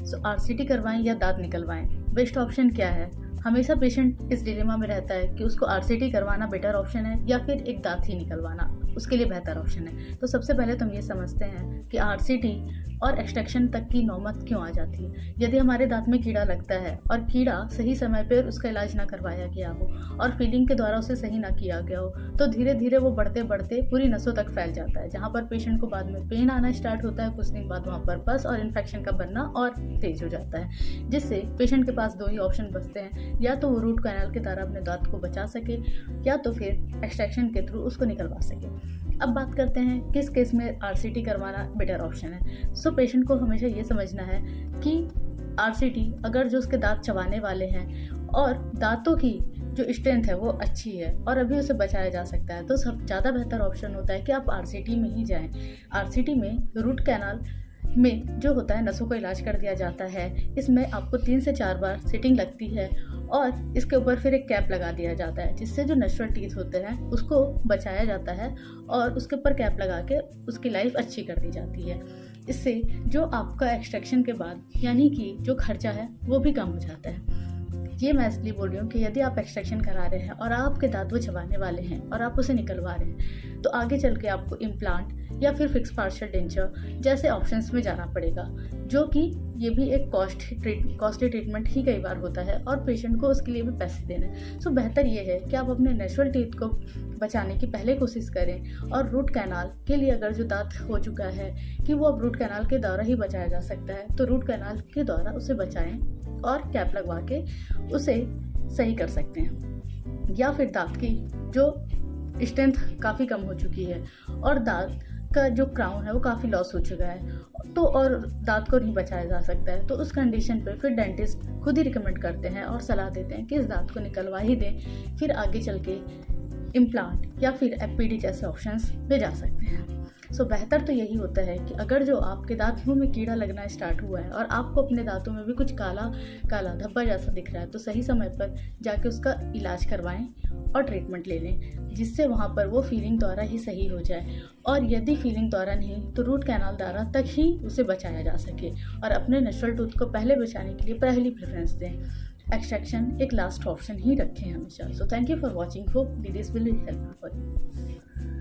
सो RCT करवाएं या दांत निकलवाएं, बेस्ट ऑप्शन क्या है? हमेशा पेशेंट इस डिलेमा में रहता है कि उसको आरसीटी करवाना बेटर ऑप्शन है या फिर एक दांत ही निकलवाना उसके लिए बेहतर ऑप्शन है। तो सबसे पहले तो हम ये समझते हैं कि आरसीटी और एक्सट्रैक्शन तक की नौबत क्यों आ जाती है। यदि हमारे दांत में कीड़ा लगता है और कीड़ा सही समय पर उसका इलाज ना करवाया गया हो और फीलिंग के द्वारा उसे सही ना किया गया हो तो धीरे धीरे वो बढ़ते बढ़ते पूरी नसों तक फैल जाता है, जहाँ पर पेशेंट को बाद में पेन आना स्टार्ट होता है। कुछ दिन बाद वहाँ पर पस और इन्फेक्शन का बनना और तेज हो जाता है, जिससे पेशेंट के पास दो ही ऑप्शन बचते हैं, या तो वो रूट कैनाल के द्वारा अपने दांत को बचा सके या तो फिर एक्सट्रैक्शन के थ्रू उसको निकलवा सके। अब बात करते हैं किस केस में आरसीटी करवाना बेटर ऑप्शन है। सो पेशेंट को हमेशा ये समझना है कि आरसीटी अगर जो उसके दांत चबाने वाले हैं और दांतों की जो स्ट्रेंथ है वो अच्छी है और अभी उसे बचाया जा सकता है, तो सब ज़्यादा बेहतर ऑप्शन होता है कि आप आरसीटी में ही जाएं। आरसीटी में रूट कैनाल में जो होता है नसों का इलाज कर दिया जाता है। इसमें आपको 3 से 4 बार सिटिंग लगती है और इसके ऊपर फिर एक कैप लगा दिया जाता है, जिससे जो नेचुरल टीथ होते हैं उसको बचाया जाता है और उसके ऊपर कैप लगा के उसकी लाइफ अच्छी कर दी जाती है। इससे जो आपका एक्सट्रैक्शन के बाद यानी कि जो खर्चा है वो भी कम हो जाता है। ये मैं इसलिए बोल रही हूँ कि यदि आप एक्सट्रैक्शन करा रहे हैं और आपके दांत वो चबाने वाले हैं और आप उसे निकलवा रहे हैं तो आगे चल के आपको इम्प्लांट या फिर फिक्स पार्शियल डेंचर जैसे ऑप्शंस में जाना पड़ेगा, जो कि ये भी एक कॉस्टली ट्रीटमेंट ही कई बार होता है और पेशेंट को उसके लिए भी पैसे देने। सो बेहतर ये है कि आप अपने नेचुरल टीथ को बचाने की पहले कोशिश करें और रूट कैनाल के लिए अगर जो दांत हो चुका है कि वो अब रूट कैनाल के द्वारा ही बचाया जा सकता है तो रूट कैनाल के द्वारा उसे बचाएं और कैप लगवा के उसे सही कर सकते हैं। या फिर दांत की जो स्ट्रेंथ काफ़ी कम हो चुकी है और दांत का जो क्राउन है वो काफ़ी लॉस हो चुका है तो और दांत को नहीं बचाया जा सकता है, तो उस कंडीशन पे फिर डेंटिस्ट खुद ही रिकमेंड करते हैं और सलाह देते हैं कि इस दांत को निकलवा ही दें, फिर आगे चल के इम्प्लांट या फिर एफपीडी जैसे ऑप्शंस में जा सकते हैं। सो बेहतर तो यही होता है कि अगर जो आपके दांतों में कीड़ा लगना स्टार्ट हुआ है और आपको अपने दांतों में भी कुछ काला काला धब्बा जैसा दिख रहा है तो सही समय पर जाके उसका इलाज करवाएं और ट्रीटमेंट ले लें, जिससे वहाँ पर वो फीलिंग द्वारा ही सही हो जाए। और यदि फीलिंग द्वारा नहीं तो रूट कैनाल द्वारा तक ही उसे बचाया जा सके और अपने नेचुरल टूथ को पहले बचाने के लिए पहली प्रेफरेंस दें। एक्सट्रैक्शन एक लास्ट ऑप्शन ही रखें हमेशा। So thank you for watching, hope this will help for you.